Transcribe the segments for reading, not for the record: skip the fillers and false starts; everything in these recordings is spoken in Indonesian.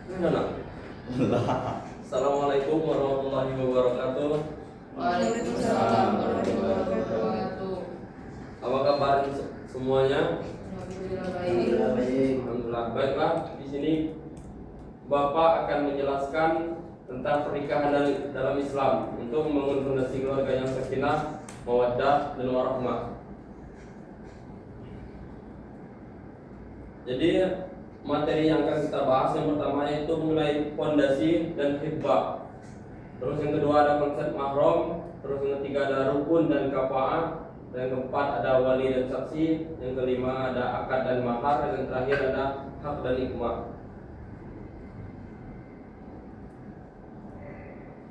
Assalamualaikum warahmatullahi wabarakatuh. Waalaikumsalam warahmatullahi wabarakatuh. Apa kabar semuanya? Alhamdulillah baik. Alhamdulillah. Baiklah, di sini Bapak akan menjelaskan tentang pernikahan dalam Islam untuk membangun fondasi keluarga yang sakinah, mawaddah, dan warahmah. Jadi materi yang akan kita bahas yang pertama yaitu mengenai fondasi dan khitbah. Terus yang kedua ada konsep mahram. Terus yang ketiga ada rukun dan kafaah. Dan yang keempat ada wali dan saksi. Yang kelima ada akad dan mahar. Dan yang terakhir ada hak dan hikmah.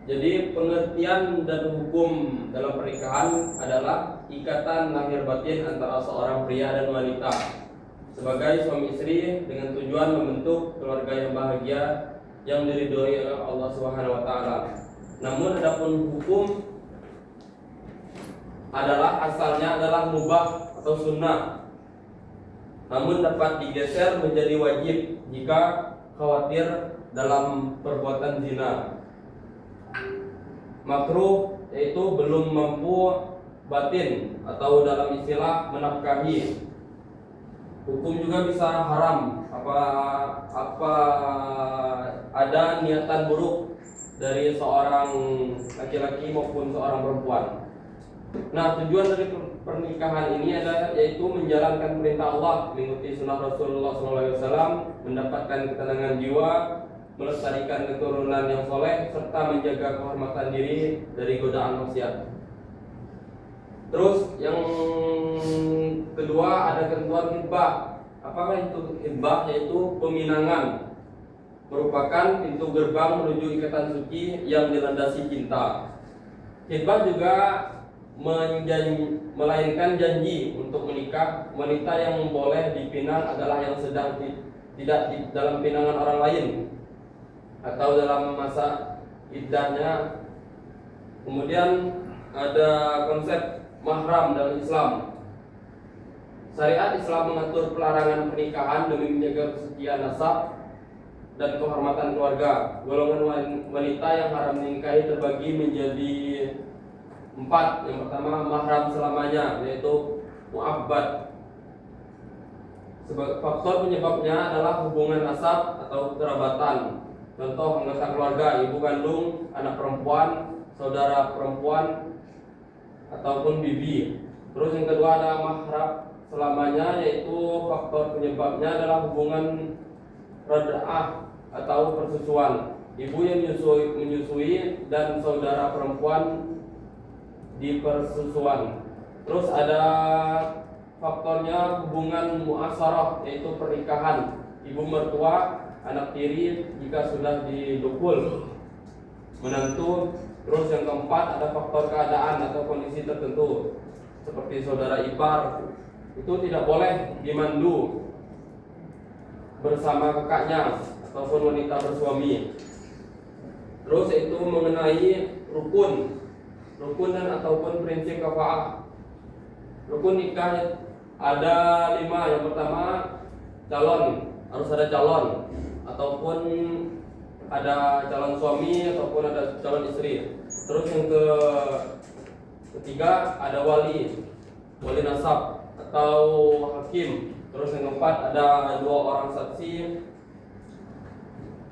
Jadi pengertian dan hukum dalam pernikahan adalah ikatan lahir batin antara seorang pria dan wanita sebagai suami istri dengan tujuan membentuk keluarga yang bahagia yang diridhoi oleh Allah Subhanahu wa taala. Namun adapun hukum adalah asalnya adalah mubah atau sunnah. Namun dapat digeser menjadi wajib jika khawatir dalam perbuatan zina. Makruh yaitu belum mampu batin atau dalam istilah menafkahi. Hukum juga bisa haram apa ada niatan buruk dari seorang laki-laki maupun seorang perempuan. Nah, tujuan dari pernikahan ini adalah yaitu menjalankan perintah Allah, mengikuti sunnah Rasulullah SAW, mendapatkan ketenangan jiwa, melestarikan keturunan yang soleh, serta menjaga kehormatan diri dari godaan maksiat. Terus yang kedua ada ketentuan khitbah. Apakah itu khitbah? Yaitu peminangan, merupakan pintu gerbang menuju ikatan suci yang dilandasi cinta. Khitbah juga melainkan janji untuk menikah. Wanita yang boleh dipinang adalah yang sedang tidak dalam pinangan orang lain atau dalam masa iddahnya. Kemudian ada konsep mahram dalam Islam. Syariat Islam mengatur pelarangan pernikahan demi menjaga kesetiaan nasab dan kehormatan keluarga. Golongan wanita yang haram dinikahi terbagi menjadi 4. Yang pertama mahram selamanya, yaitu mu'abbad. Faktor penyebabnya adalah hubungan nasab atau kerabatan. Contoh anggota keluarga, ibu kandung, anak perempuan, saudara perempuan, ataupun bibi. Terus yang kedua ada mahram selamanya, yaitu faktor penyebabnya adalah hubungan rada'ah atau persusuan. Ibu yang menyusui dan saudara perempuan di persusuan. Terus ada faktornya hubungan muasarah, yaitu pernikahan ibu mertua, anak tiri jika sudah didukul, menantu. Terus yang keempat ada faktor keadaan atau kondisi tertentu seperti saudara ipar, itu tidak boleh dimandu bersama kakaknya ataupun wanita bersuami. Terus itu mengenai rukun dan ataupun prinsip kafaah. Rukun nikah ada 5. Yang pertama calon, harus ada calon ataupun ada calon suami ataupun ada calon istri. Terus yang ketiga ada wali nasab atau hakim. Terus yang keempat ada 2 orang saksi.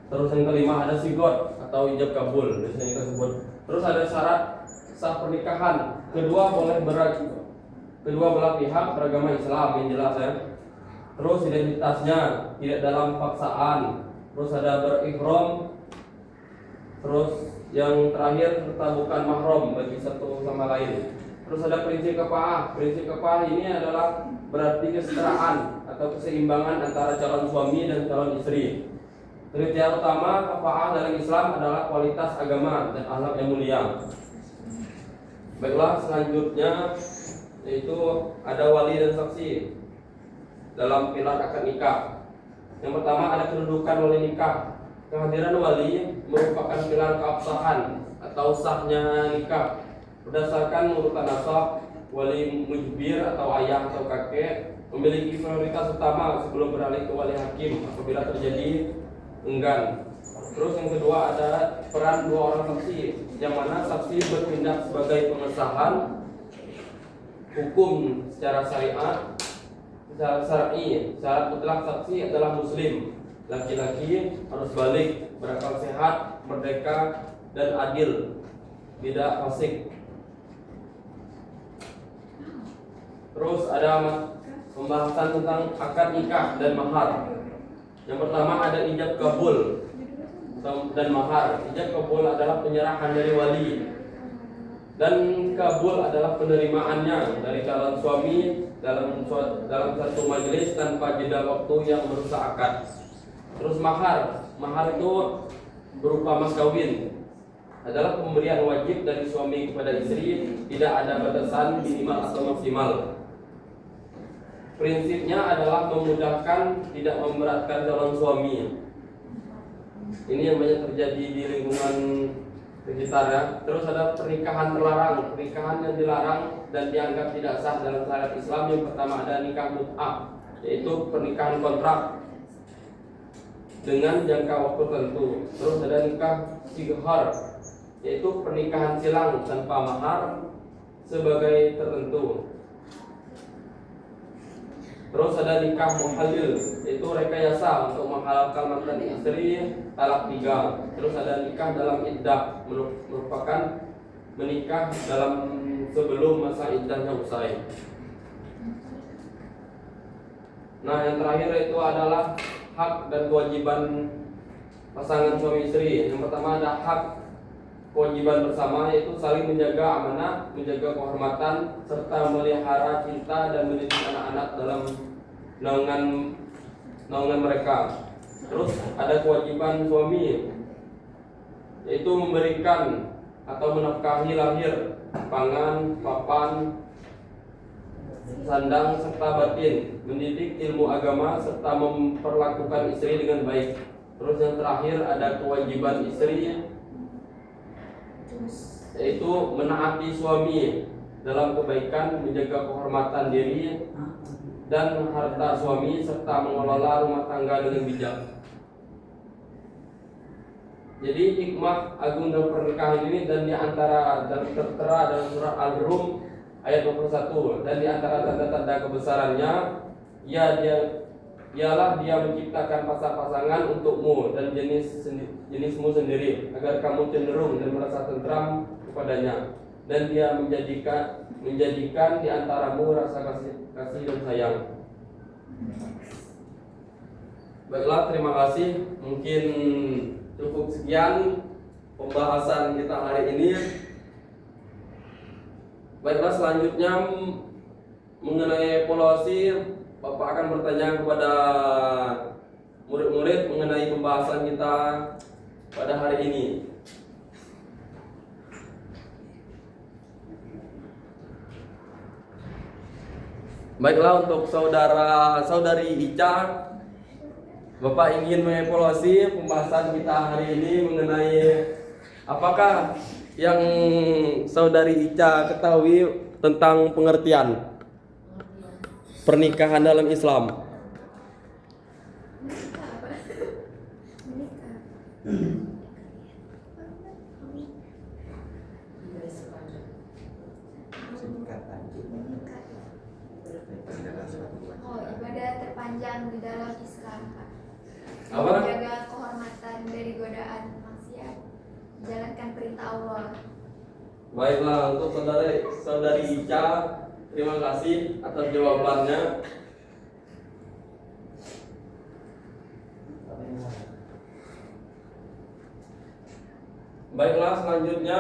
Terus yang kelima ada sigot atau ijab kabul, biasanya disebut. Terus ada syarat sah pernikahan. Kedua belah pihak beragama Islam, yang jelas ya. Terus identitasnya tidak dalam paksaan. Terus ada berihram. Terus yang terakhir serta bukan mahram bagi satu sama lain. Terus ada prinsip kafaah. Prinsip kafaah ini adalah berarti kesetaraan atau keseimbangan antara calon suami dan calon istri. Kriteria utama kafaah dalam Islam adalah kualitas agama dan akhlak yang mulia. Baiklah, selanjutnya yaitu ada wali dan saksi dalam pilar akad nikah. Yang pertama ada kedudukan wali nikah. Kehadiran wali merupakan pilar keabsahan atau sahnya nikah. Berdasarkan urutan nasab, wali mujbir atau ayah atau kakek memiliki prioritas utama sebelum beralih ke wali hakim apabila terjadi enggan. Terus yang kedua ada peran dua orang saksi, yang mana saksi bertindak sebagai pengesahan hukum secara syariat, secara syar'i. Syarat mutlak saksi adalah muslim, laki-laki, harus balik, berakal sehat, merdeka, dan adil, tidak fasik. Terus ada pembahasan tentang akad nikah dan mahar. Yang pertama ada ijab kabul dan mahar. Ijab kabul adalah penyerahan dari wali, dan kabul adalah penerimaannya dari calon suami dalam satu majelis tanpa jeda waktu yang merusak akad. Terus mahar itu berupa mas kawin, adalah pemberian wajib dari suami kepada istri, tidak ada batasan minimal atau maksimal. Prinsipnya adalah memudahkan, tidak memberatkan calon suami. Ini yang banyak terjadi di lingkungan sekitar ya. Terus ada pernikahan terlarang, pernikahan yang dilarang dan dianggap tidak sah dalam syariat Islam. Yang pertama ada nikah mut'ah, yaitu pernikahan kontrak dengan jangka waktu tertentu. Terus ada nikah sighar, yaitu pernikahan silang tanpa mahar sebagai tertentu. Terus ada nikah muhalil, yaitu rekayasa untuk menghalalkan mantan istri talak 3. Terus ada nikah dalam iddah, merupakan menikah dalam sebelum masa iddahnya usai. Nah, yang terakhir itu adalah hak dan kewajiban pasangan suami istri. Yang pertama ada hak kewajiban bersama, yaitu saling menjaga amanah, menjaga kehormatan, serta melihara cinta dan mendidik anak-anak dalam naungan mereka. Terus ada kewajiban suami, yaitu memberikan atau menafkahi lahir, pangan, papan, sandang, serta batin, mendidik ilmu agama, serta memperlakukan istri dengan baik. Terus yang terakhir ada kewajiban istri, yaitu menaati suami dalam kebaikan, menjaga kehormatan diri dan harta suami, serta mengelola rumah tangga dengan bijak. Jadi hikmah agung dalam pernikahan ini dan diantara dan tertera dalam surah Al-Rum ayat 21, dan diantara tanda-tanda kebesarannya ialah dia menciptakan pasangan untukmu dan jenismu sendiri, agar kamu cenderung dan merasa tentram kepadanya, dan dia menjadikan di antaramu rasa kasih dan sayang. Baiklah, terima kasih. Mungkin cukup sekian pembahasan kita hari ini. Baiklah, selanjutnya mengenai evaluasi, Bapak akan bertanya kepada murid-murid mengenai pembahasan kita pada hari ini. Baiklah, untuk saudari Ica, Bapak ingin mengevaluasi pembahasan kita hari ini mengenai apakah yang saudari Ica ketahui tentang pengertian pernikahan dalam Islam. Ibadah terpanjang di dalam Islam, Pak. Apa? Menjaga kehormatan dari godaan maksiat, menjalankan perintah Allah. Baiklah, untuk saudari Ica, terima kasih atas jawabannya. Baiklah, selanjutnya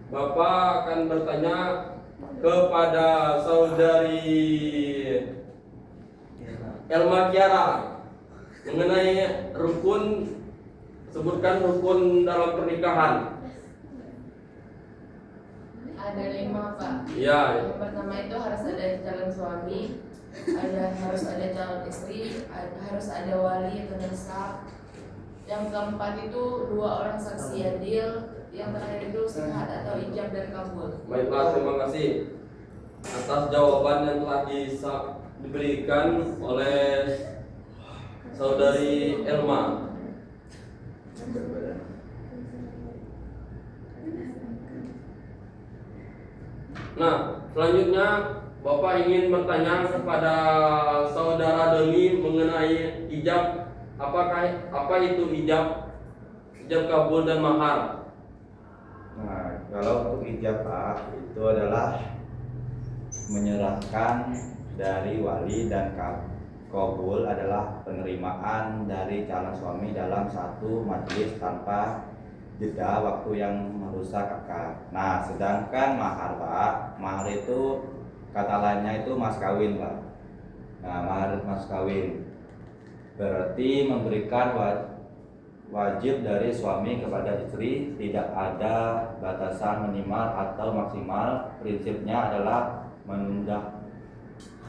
Bapak akan bertanya kepada saudari Elma Kiara mengenai rukun, sebutkan rukun dalam pernikahan. Ada 5, Pak. Ya. Yang pertama itu harus ada calon suami, harus ada calon istri, harus ada wali atau nasab. Yang keempat itu 2 orang saksi adil. Yang terakhir itu sihat atau ijab dan kabul. Baiklah, terima kasih atas jawaban yang telah diberikan oleh Saudari Elma. Nah, selanjutnya Bapak ingin bertanya kepada Saudara Deni mengenai ijab. Apa itu ijab? Ijab kabul dan mahar. Nah, kalau untuk ijab Pak, itu adalah menyerahkan dari wali dan kabul adalah penerimaan dari calon suami dalam satu majelis tanpa jeda waktu yang merusak akad. Nah, sedangkan mahar Pak, mahar itu kata lainnya itu mas kawin Pak. Nah, mahar mas kawin berarti memberikan wajib dari suami kepada istri, tidak ada batasan minimal atau maksimal. Prinsipnya adalah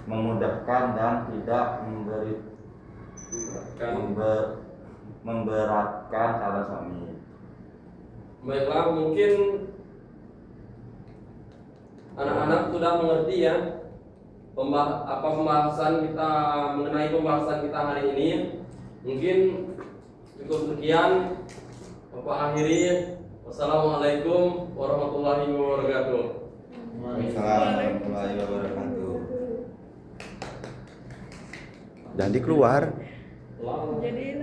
memudahkan dan tidak memberatkan calon suami. Baiklah, mungkin anak-anak sudah mengerti ya pembahasan kita mengenai pembahasan kita hari ini. Mungkin cukup sekian. Bapak akhiri. Wassalamualaikum warahmatullahi wabarakatuh. Waalaikumsalam warahmatullahi wabarakatuh. Jangan dikeluar. Wow. Jadi